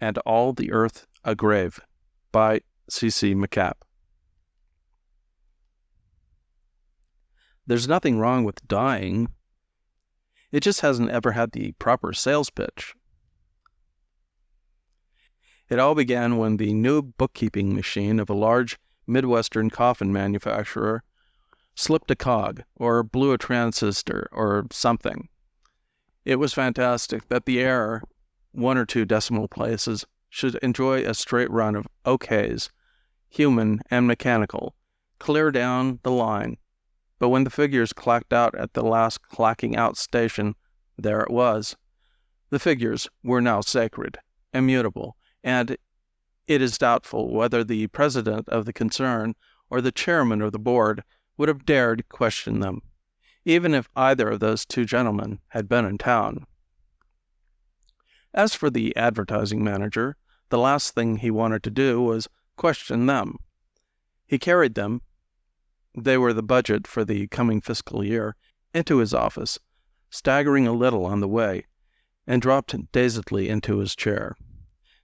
and all the earth a grave, by C.C. McCapp. There's nothing wrong with dying. It just hasn't ever had the proper sales pitch. It all began when the new bookkeeping machine of a large Midwestern coffin manufacturer slipped a cog, or blew a transistor, or something. It was fantastic that the error, 1 or 2 decimal places, should enjoy a straight run of OKs, human and mechanical, clear down the line. But when the figures clacked out at the last clacking out station, there it was. The figures were now sacred, immutable, and it is doubtful whether the president of the concern or the chairman of the board would have dared question them, even if either of those 2 gentlemen had been in town. As for the advertising manager, the last thing he wanted to do was question them. He carried them, they were the budget for the coming fiscal year, into his office, staggering a little on the way, and dropped dazedly into his chair.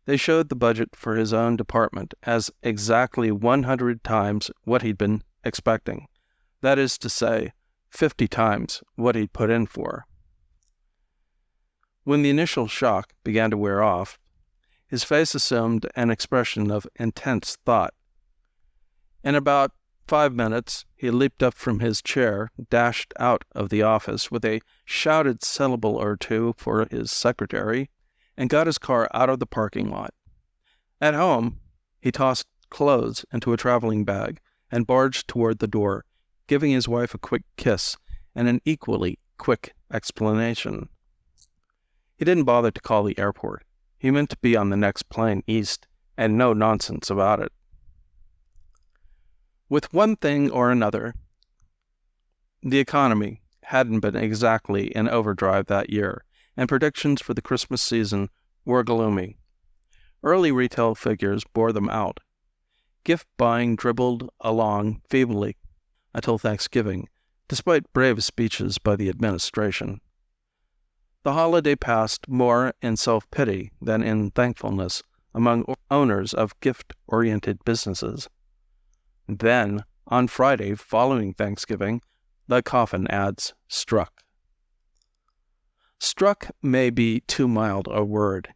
They showed the budget for his own department as exactly 100 times what he'd been expecting. That is to say, 50 times what he'd put in for. When the initial shock began to wear off, his face assumed an expression of intense thought. In about 5 minutes, he leaped up from his chair, dashed out of the office with a shouted syllable or 2 for his secretary, and got his car out of the parking lot. At home, he tossed clothes into a traveling bag and barged toward the door, giving his wife a quick kiss and an equally quick explanation. He didn't bother to call the airport. He meant to be on the next plane east, and no nonsense about it. With one thing or another, the economy hadn't been exactly in overdrive that year, and predictions for the Christmas season were gloomy. Early retail figures bore them out. Gift buying dribbled along feebly until Thanksgiving, despite brave speeches by the administration. The holiday passed more in self-pity than in thankfulness among owners of gift-oriented businesses. Then, on Friday following Thanksgiving, the coffin ads struck. Struck may be too mild a word.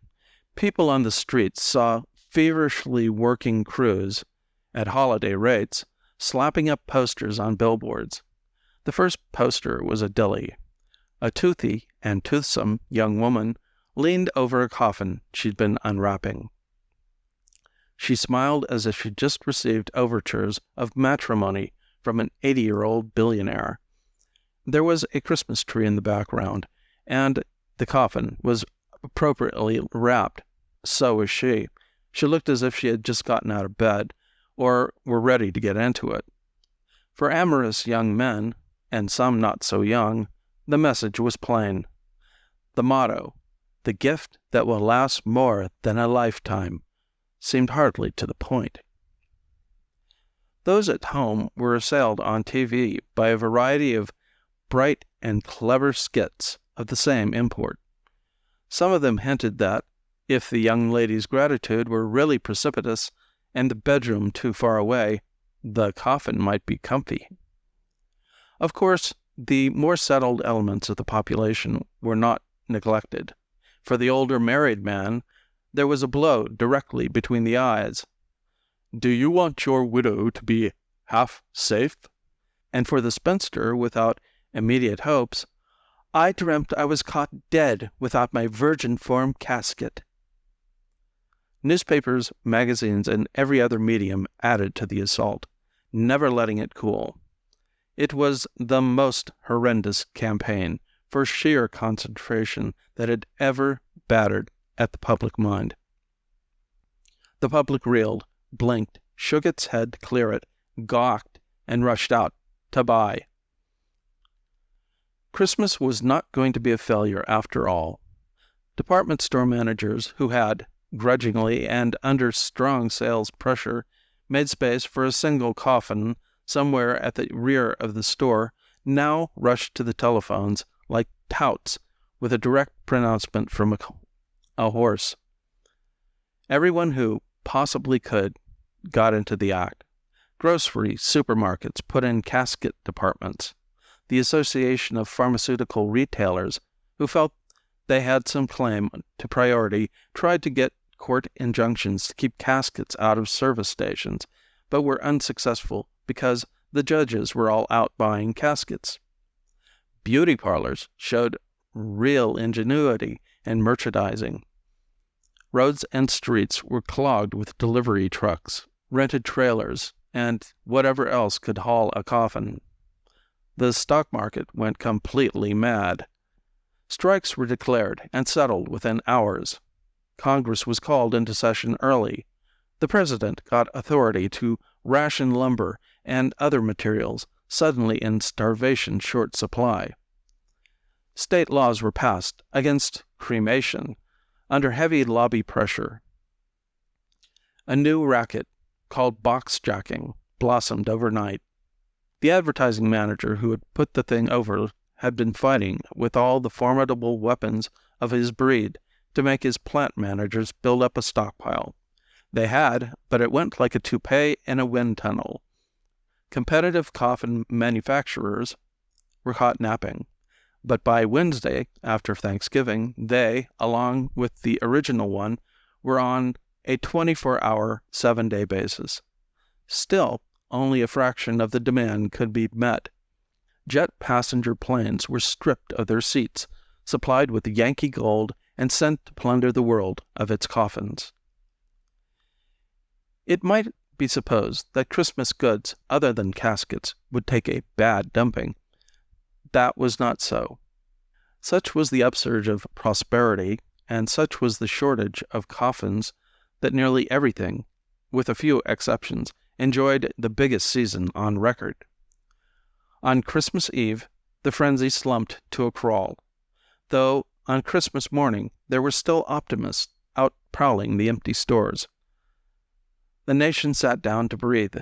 People on the streets saw feverishly working crews, at holiday rates, slapping up posters on billboards. The first poster was a dilly. A toothy and toothsome young woman leaned over a coffin she'd been unwrapping. She smiled as if she'd just received overtures of matrimony from an 80-year-old billionaire. There was a Christmas tree in the background, and the coffin was appropriately wrapped. So was she. She looked as if she had just gotten out of bed, or were ready to get into it. For amorous young men, and some not so young, the message was plain. The motto, "The gift that will last more than a lifetime," seemed hardly to the point. Those at home were assailed on TV by a variety of bright and clever skits of the same import. Some of them hinted that, if the young lady's gratitude were really precipitous and the bedroom too far away, the coffin might be comfy. Of course, the more settled elements of the population were not neglected. For the older married man, there was a blow directly between the eyes. "Do you want your widow to be half safe?" And for the spinster without immediate hopes, "I dreamt I was caught dead without my virgin form casket." Newspapers, magazines, and every other medium added to the assault, never letting it cool. It was the most horrendous campaign for sheer concentration that had ever battered at the public mind. The public reeled, blinked, shook its head to clear it, gawked, and rushed out to buy. Christmas was not going to be a failure after all. Department store managers who had, grudgingly and under strong sales pressure, made space for a single coffin somewhere at the rear of the store, now rushed to the telephones like touts with a direct pronouncement from a horse. Everyone who possibly could got into the act. Grocery supermarkets put in casket departments. The Association of Pharmaceutical Retailers, who felt they had some claim to priority, tried to get court injunctions to keep caskets out of service stations, but were unsuccessful because the judges were all out buying caskets. Beauty parlors showed real ingenuity in merchandising. Roads and streets were clogged with delivery trucks, rented trailers, and whatever else could haul a coffin. The stock market went completely mad. Strikes were declared and settled within hours. Congress was called into session early. The president got authority to ration lumber and other materials suddenly in starvation short supply. State laws were passed against cremation under heavy lobby pressure. A new racket called box-jacking blossomed overnight. The advertising manager who had put the thing over had been fighting with all the formidable weapons of his breed to make his plant managers build up a stockpile. They had, but it went like a toupee in a wind tunnel. Competitive coffin manufacturers were caught napping, but by Wednesday, after Thanksgiving, they, along with the original one, were on a 24-hour, 7-day basis. Still, only a fraction of the demand could be met. Jet passenger planes were stripped of their seats, supplied with Yankee gold, and sent to plunder the world of its coffins. It might be supposed that Christmas goods other than caskets would take a bad dumping. That was not so. Such was the upsurge of prosperity, and such was the shortage of coffins, that nearly everything, with a few exceptions, enjoyed the biggest season on record. On Christmas Eve, the frenzy slumped to a crawl, though on Christmas morning there were still optimists out prowling the empty stores. The nation sat down to breathe.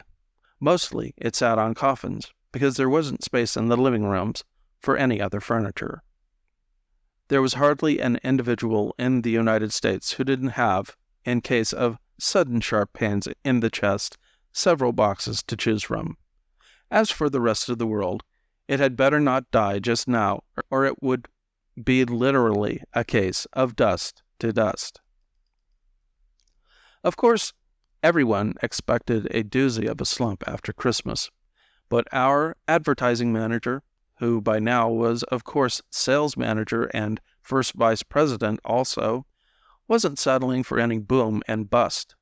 Mostly it sat on coffins, because there wasn't space in the living rooms for any other furniture. There was hardly an individual in the United States who didn't have, in case of sudden sharp pains in the chest, several boxes to choose from. As for the rest of the world, it had better not die just now, or it would be literally a case of dust to dust. Of course, everyone expected a doozy of a slump after Christmas, but our advertising manager, who by now was, of course, sales manager and first vice president also, wasn't settling for any boom and bust.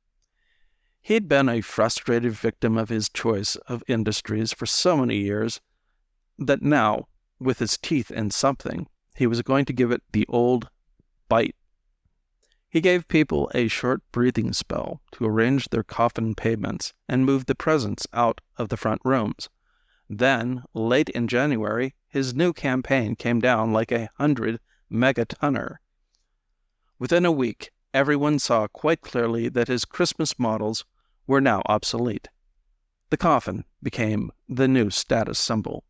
He'd been a frustrated victim of his choice of industries for so many years that now, with his teeth in something, he was going to give it the old bite. He gave people a short breathing spell to arrange their coffin payments and move the presents out of the front rooms. Then, late in January, his new campaign came down like 100 megatonner. Within a week, everyone saw quite clearly that his Christmas models were now obsolete. The coffin became the new status symbol.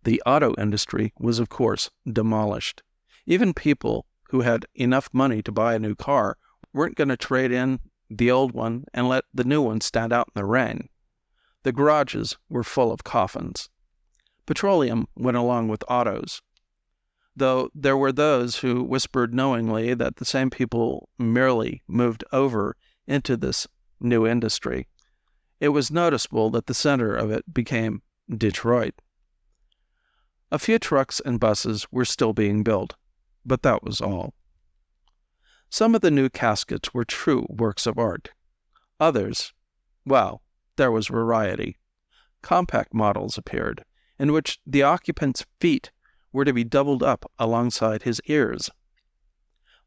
The auto industry was, of course, demolished. Even people who had enough money to buy a new car weren't going to trade in the old one and let the new one stand out in the rain. The garages were full of coffins. Petroleum went along with autos, though there were those who whispered knowingly that the same people merely moved over into this new industry. It was noticeable that the center of it became Detroit. A few trucks and buses were still being built, but that was all. Some of the new caskets were true works of art. Others, well, there was variety. Compact models appeared, in which the occupant's feet were to be doubled up alongside his ears.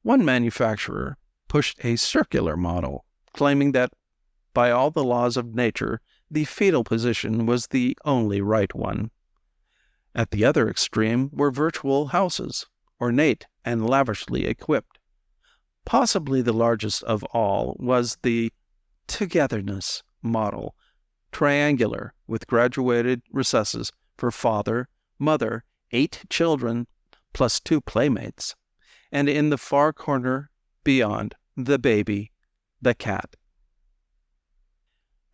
One manufacturer pushed a circular model, claiming that, by all the laws of nature, the fetal position was the only right one. At the other extreme were virtual houses, ornate and lavishly equipped. Possibly the largest of all was the togetherness model, triangular with graduated recesses for father, mother, 8 children, plus 2 playmates, and in the far corner beyond, the baby, the cat.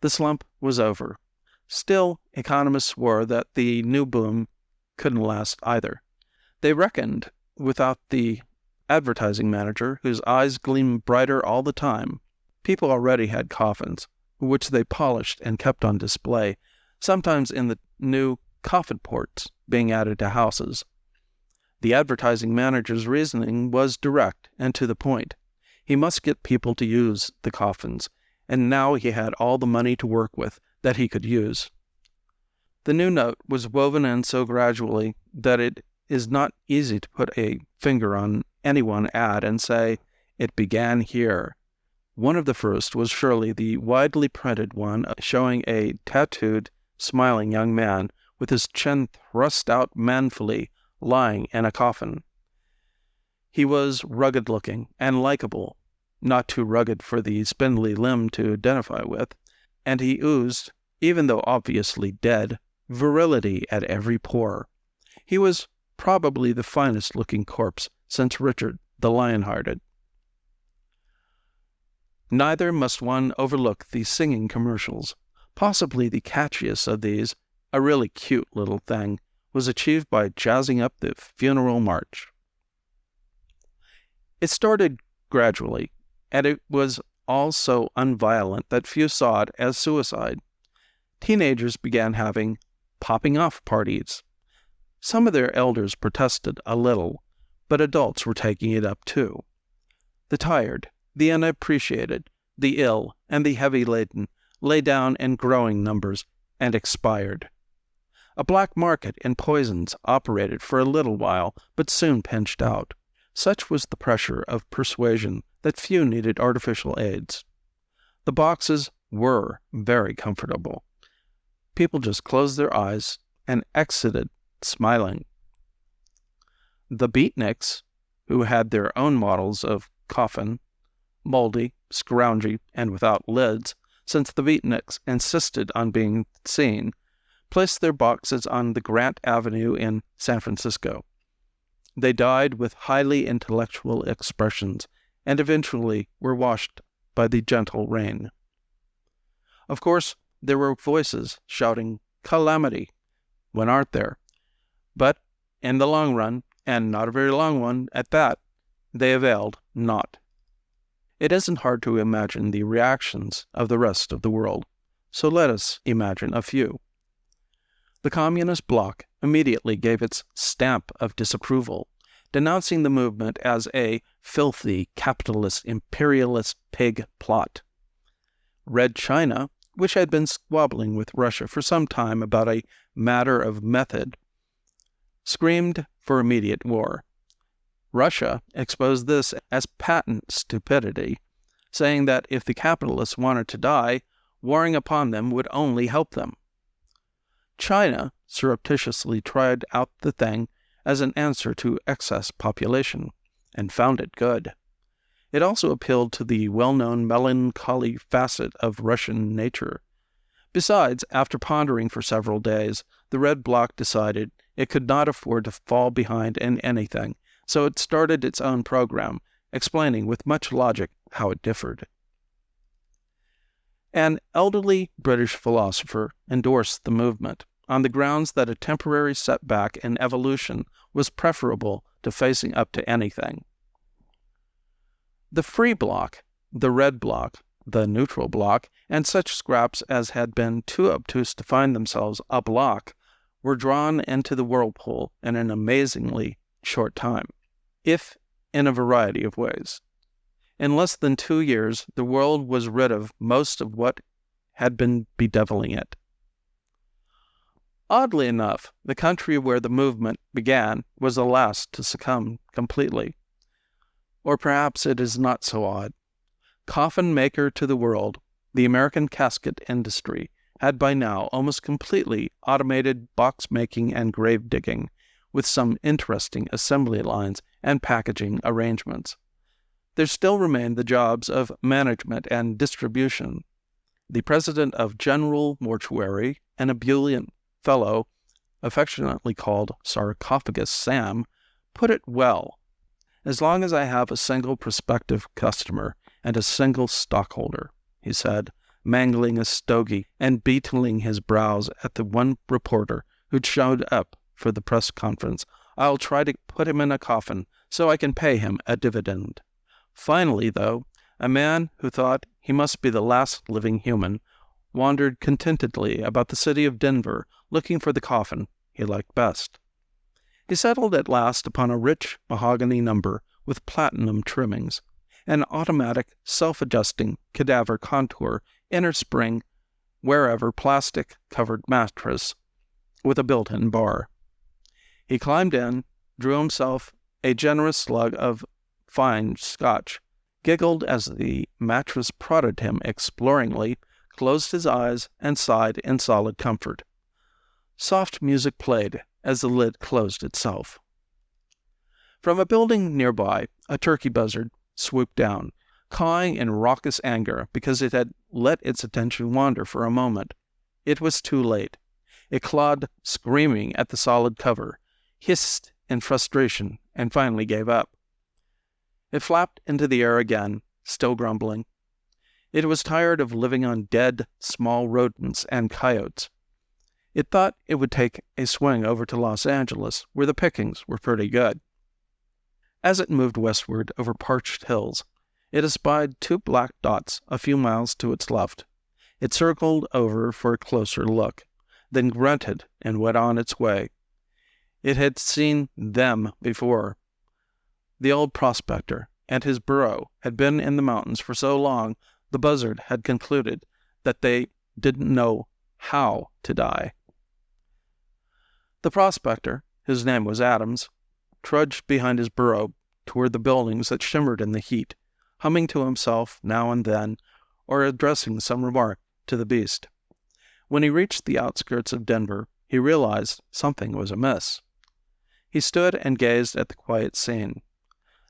The slump was over. Still, economists swore that the new boom couldn't last either. They reckoned without the advertising manager, whose eyes gleamed brighter all the time. People already had coffins, which they polished and kept on display, sometimes in the new coffin ports being added to houses. The advertising manager's reasoning was direct and to the point. He must get people to use the coffins, and now he had all the money to work with that he could use. The new note was woven in so gradually that it is not easy to put a finger on any one ad and say, it began here. One of the first was surely the widely printed one showing a tattooed, smiling young man with his chin thrust out manfully, lying in a coffin. He was rugged-looking and likable, not too rugged for the spindly limb to identify with, and he oozed, even though obviously dead, virility at every pore. He was probably the finest-looking corpse since Richard the Lion-Hearted. Neither must one overlook the singing commercials. Possibly the catchiest of these, a really cute little thing, was achieved by jazzing up the funeral march. It started gradually, and it was all so unviolent that few saw it as suicide. Teenagers began having popping-off parties. Some of their elders protested a little, but adults were taking it up too. The tired, the unappreciated, the ill, and the heavy-laden lay down in growing numbers and expired. A black market in poisons operated for a little while, but soon pinched out. Such was the pressure of persuasion that few needed artificial aids. The boxes were very comfortable. People just closed their eyes and exited smiling. The beatniks, who had their own models of coffin, moldy, scroungy, and without lids, since the beatniks insisted on being seen, placed their boxes on the Grant Avenue in San Francisco. They died with highly intellectual expressions, and eventually were washed by the gentle rain. Of course, there were voices shouting, "Calamity!" when aren't there? But in the long run, and not a very long one at that, they availed not. It isn't hard to imagine the reactions of the rest of the world, so let us imagine a few. The Communist bloc immediately gave its stamp of disapproval, denouncing the movement as a filthy, capitalist, imperialist pig plot. Red China, which had been squabbling with Russia for some time about a matter of method, screamed for immediate war. Russia exposed this as patent stupidity, saying that if the capitalists wanted to die, warring upon them would only help them. China surreptitiously tried out the thing as an answer to excess population, and found it good. It also appealed to the well-known melancholy facet of Russian nature. Besides, after pondering for several days, the Red Bloc decided it could not afford to fall behind in anything, so it started its own program, explaining with much logic how it differed. An elderly British philosopher endorsed the movement on the grounds that a temporary setback in evolution was preferable to facing up to anything. The Free Bloc, the Red Bloc, the Neutral Bloc, and such scraps as had been too obtuse to find themselves a bloc were drawn into the whirlpool in an amazingly short time, if in a variety of ways. In less than 2 years, the world was rid of most of what had been bedeviling it. Oddly enough, the country where the movement began was the last to succumb completely. Or perhaps it is not so odd. Coffin maker to the world, the American casket industry had by now almost completely automated box-making and grave-digging, with some interesting assembly lines and packaging arrangements. There still remained the jobs of management and distribution. The president of General Mortuary, an ebullient fellow, affectionately called Sarcophagus Sam, put it well. As long as I have a single prospective customer, and a single stockholder," he said, mangling a stogie and beetling his brows at the one reporter who'd showed up for the press conference. "I'll try to put him in a coffin so I can pay him a dividend." Finally, though, a man who thought he must be the last living human wandered contentedly about the city of Denver looking for the coffin he liked best. He settled at last upon a rich mahogany number with platinum trimmings, an automatic, self-adjusting cadaver contour inner spring wherever plastic-covered mattress with a built-in bar. He climbed in, drew himself a generous slug of fine scotch, giggled as the mattress prodded him exploringly, closed his eyes, and sighed in solid comfort. Soft music played as the lid closed itself. From a building nearby, a turkey buzzard swooped down, cawing in raucous anger because it had let its attention wander for a moment. It was too late. It clawed screaming at the solid cover, hissed in frustration, and finally gave up. It flapped into the air again, still grumbling. It was tired of living on dead, small rodents and coyotes. It thought it would take a swing over to Los Angeles, where the pickings were pretty good. As it moved westward over parched hills, it espied two black dots a few miles to its left. It circled over for a closer look, then grunted and went on its way. It had seen them before. The old prospector and his burro had been in the mountains for so long the buzzard had concluded that they didn't know how to die. The prospector, his name was Adams, trudged behind his burro toward the buildings that shimmered in the heat, humming to himself now and then, or addressing some remark to the beast. When he reached the outskirts of Denver, he realized something was amiss. He stood and gazed at the quiet scene.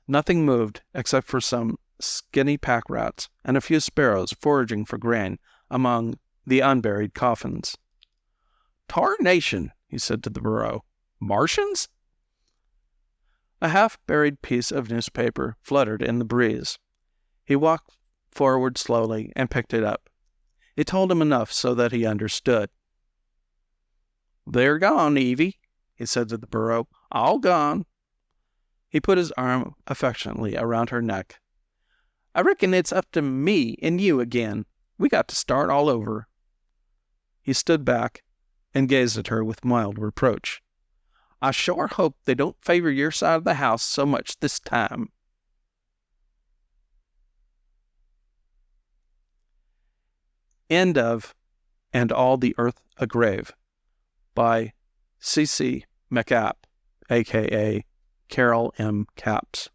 Nothing moved except for some skinny pack rats and a few sparrows foraging for grain among the unburied coffins. "Tarnation," he said to the burro. "Martians?" A half-buried piece of newspaper fluttered in the breeze. He walked forward slowly and picked it up. It told him enough so that he understood. "They're gone, Evie," he said to the burro. "All gone." He put his arm affectionately around her neck. "I reckon it's up to me and you again. We got to start all over." He stood back and gazed at her with mild reproach. "I sure hope they don't favor your side of the house so much this time." End of And All the Earth a Grave by C.C. McApp, a.k.a. Carol M. Capps.